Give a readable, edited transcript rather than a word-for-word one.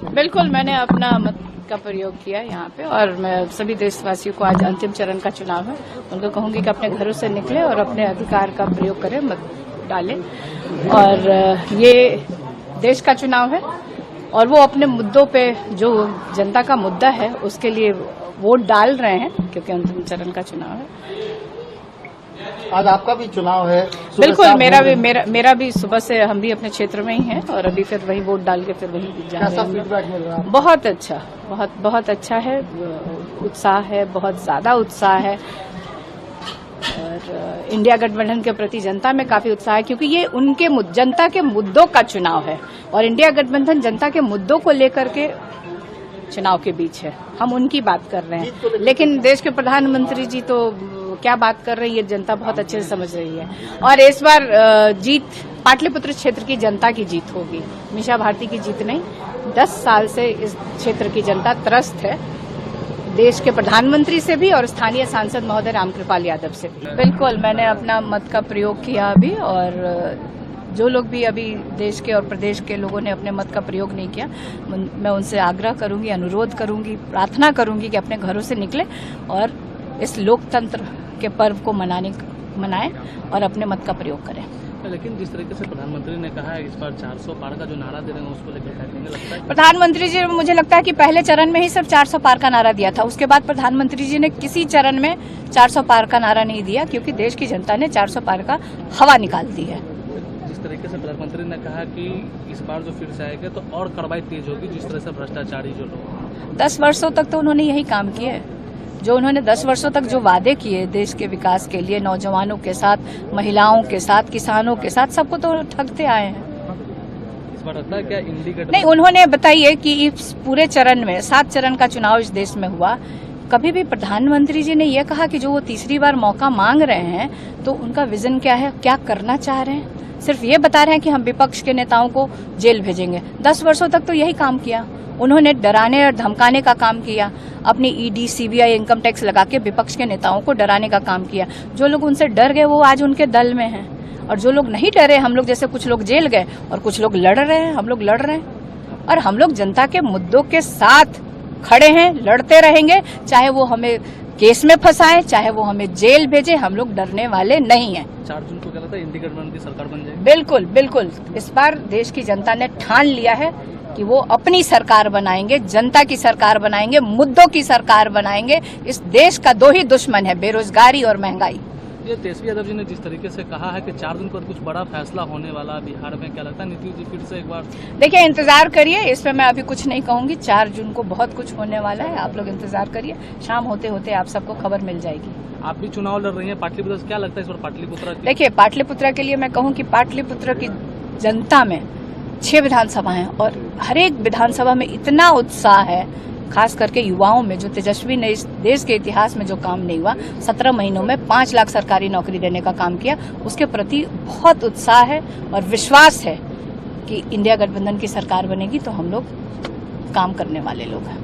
बिल्कुल, मैंने अपना मत का प्रयोग किया यहाँ पे और मैं सभी देशवासियों को, आज अंतिम चरण का चुनाव है, उनको कहूंगी कि अपने घरों से निकले और अपने अधिकार का प्रयोग करें, मत डालें। और ये देश का चुनाव है और वो अपने मुद्दों पे, जो जनता का मुद्दा है उसके लिए वोट डाल रहे हैं, क्योंकि अंतिम चरण का चुनाव है। आज आपका भी चुनाव है। बिल्कुल, मेरा भी सुबह से, हम भी अपने क्षेत्र में ही हैं और अभी फिर वही वोट डाल के फिर वही जा रहे हैं। फीडबैक मिल रहा है? बहुत अच्छा, बहुत अच्छा है, उत्साह है, बहुत ज्यादा उत्साह है। और इंडिया गठबंधन के प्रति जनता में काफी उत्साह है, क्योंकि ये उनके जनता के मुद्दों का चुनाव है और इंडिया गठबंधन जनता के मुद्दों को लेकर के चुनाव के बीच है। हम उनकी बात कर रहे हैं, लेकिन देश के प्रधानमंत्री जी तो क्या बात कर रहे हैं, ये जनता बहुत अच्छे से समझ रही है। और इस बार जीत पाटलिपुत्र क्षेत्र की जनता की जीत होगी, मीसा भारती की जीत नहीं। 10 साल से इस क्षेत्र की जनता त्रस्त है, देश के प्रधानमंत्री से भी और स्थानीय सांसद महोदय रामकृपाल यादव से भी। बिल्कुल, मैंने अपना मत का प्रयोग किया अभी, और जो लोग भी अभी देश के और प्रदेश के लोगों ने अपने मत का प्रयोग नहीं किया, मैं उनसे आग्रह करूंगी, अनुरोध करूंगी, प्रार्थना करूंगी कि अपने घरों से निकले और इस लोकतंत्र के पर्व को मनाएं और अपने मत का प्रयोग करें। लेकिन जिस तरीके से प्रधानमंत्री ने कहा है इस बार 400 पार का जो नारा दे रहे हैं उसको लेकर क्या लगता है? प्रधानमंत्री जी, मुझे लगता है कि पहले चरण में ही सिर्फ 400 पार का नारा दिया था, उसके बाद प्रधानमंत्री जी ने किसी चरण में 400 पार का नारा नहीं दिया, क्योंकि देश की जनता ने 400 पार का हवा निकाल दी है। जिस तरीके से प्रधानमंत्री ने कहा कि इस बार जो फिर से आएगा तो और कार्रवाई तेज होगी, जिस तरह से भ्रष्टाचारी जो लोग 10 वर्षों तक तो उन्होंने यही काम किए, जो उन्होंने 10 वर्षों तक जो वादे किए देश के विकास के लिए, नौजवानों के साथ, महिलाओं के साथ, किसानों के साथ, सबको तो ठगते आए हैं। इस बार लगता है क्या इंडिया नहीं, उन्होंने बताइए कि इस पूरे चरण में 7 चरण का चुनाव इस देश में हुआ, कभी भी प्रधानमंत्री जी ने यह कहा कि जो वो तीसरी बार मौका मांग रहे हैं तो उनका विजन क्या है, क्या करना चाह रहे हैं? सिर्फ ये बता रहे हैं कि हम विपक्ष के नेताओं को जेल भेजेंगे। 10 वर्षों तक तो यही काम किया उन्होंने, डराने और धमकाने का काम किया, अपनी ईडी, सीबीआई, इनकम टैक्स लगा के विपक्ष के नेताओं को डराने का काम किया। जो लोग उनसे डर गए वो आज उनके दल में हैं, और जो लोग नहीं डरे, हम लोग जैसे कुछ लोग जेल गए और कुछ लोग लड़ रहे हैं, हम लोग लड़ रहे हैं और हम लोग जनता के मुद्दों के साथ खड़े हैं, लड़ते रहेंगे, चाहे वो हमें केस में फंसाए, चाहे वो हमें जेल भेजे, हम लोग डरने वाले नहीं हैं। 4 जून को क्या लगता है इंडिया गठबंधन की सरकार बन जाएगी? बिल्कुल बिल्कुल, इस बार देश की जनता ने ठान लिया है कि वो अपनी सरकार बनाएंगे, जनता की सरकार बनाएंगे, मुद्दों की सरकार बनाएंगे। इस देश का 2 ही दुश्मन है, बेरोजगारी और महंगाई। ये तेजस्वी यादव जी ने जिस तरीके से कहा है कि 4 दिन पर कुछ बड़ा फैसला होने वाला बिहार में, क्या लगता है नीतीश जी फिर से एक बार? देखिए, इंतजार करिए, इस पे मैं अभी कुछ नहीं कहूंगी। 4 जून को बहुत कुछ होने वाला है, आप लोग इंतजार करिए, शाम होते होते आप सबको खबर मिल जाएगी। आप भी चुनाव लड़ रही हैं पाटलिपुत्र से, क्या लगता है इस बार पाटलिपुत्र? देखिए, पाटलिपुत्र के लिए मैं कहूँ कि पाटलिपुत्र की जनता में 6 विधानसभा हैं और हर एक विधानसभा में इतना उत्साह है, खास करके युवाओं में, जो तेजस्वी ने इस देश के इतिहास में जो काम नहीं हुआ, 17 महीनों में 5 लाख सरकारी नौकरी देने का काम किया, उसके प्रति बहुत उत्साह है और विश्वास है कि इंडिया गठबंधन की सरकार बनेगी तो हम लोग काम करने वाले लोग हैं।